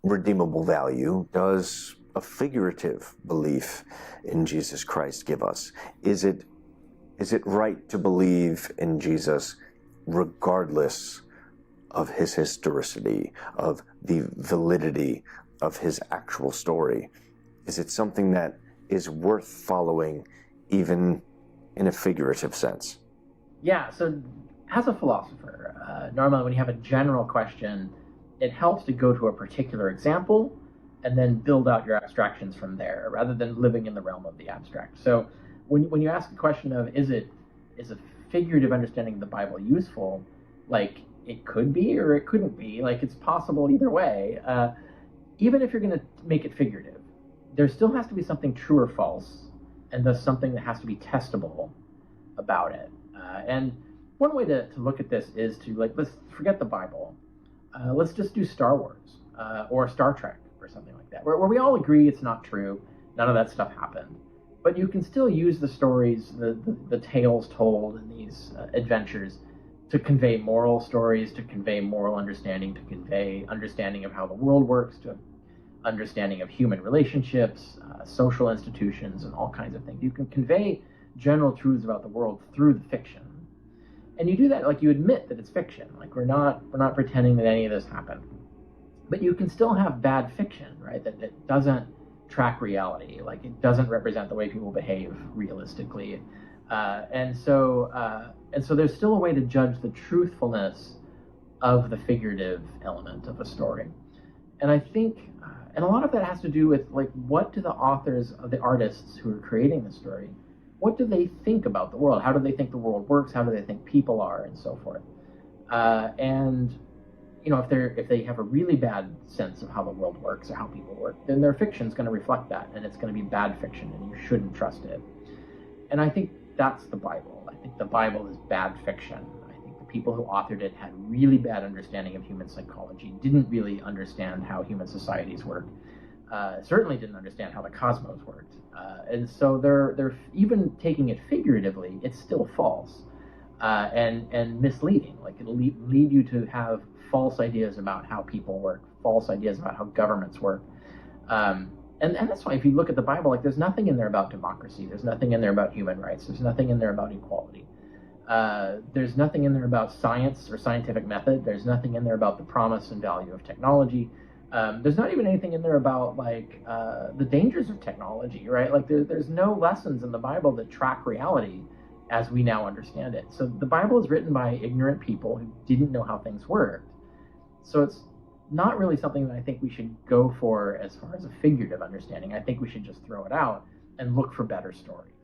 redeemable value does a figurative belief in Jesus Christ give us? Is it right to believe in Jesus regardless of his historicity, of the validity of his actual story? Is it something that is worth following even in a figurative sense? Yeah, so as a philosopher, normally when you have a general question, it helps to go to a particular example and then build out your abstractions from there, rather than living in the realm of the abstract. So when you ask the question of is a figurative understanding of the Bible useful, like it could be or it couldn't be, like it's possible either way. Even if you're going to make it figurative, there still has to be something true or false, and thus something that has to be testable about it. And one way to look at this is to, like, let's forget the Bible. Let's just do Star Wars or Star Trek or something like that, where we all agree it's not true. None of that stuff happened. But you can still use the stories, the tales told in these adventures to convey moral stories, to convey moral understanding, to convey understanding of how the world works, to understanding of human relationships, social institutions, and all kinds of things. You can convey general truths about the world through the fiction. And you do that, like, you admit that it's fiction. Like, we're not pretending that any of this happened. But you can still have bad fiction, right? That doesn't track reality. Like, it doesn't represent the way people behave realistically. And so there's still a way to judge the truthfulness of the figurative element of a story. And I think, and a lot of that has to do with, like, what do the authors, the artists who are creating the story, what do they think about the world? How do they think the world works? How do they think people are, and so forth? And you know, if they have a really bad sense of how the world works or how people work, then their fiction is going to reflect that, and it's going to be bad fiction, and you shouldn't trust it. And I think that's the Bible. I think the Bible is bad fiction. I think the people who authored it had really bad understanding of human psychology, didn't really understand how human societies work, certainly didn't understand how the cosmos worked. And so they're even taking it figuratively, it's still false and misleading. Like, it'll lead you to have false ideas about how people work, false ideas about how governments work. And that's why if you look at the Bible, like, there's nothing in there about democracy. There's nothing in there about human rights. There's nothing in there about equality. There's nothing in there about science or scientific method. There's nothing in there about the promise and value of technology. There's not even anything in there about, like, the dangers of technology, right? Like, there's no lessons in the Bible that track reality as we now understand it. So the Bible is written by ignorant people who didn't know how things worked. So it's not really something that I think we should go for as far as a figurative understanding. I think we should just throw it out and look for better stories.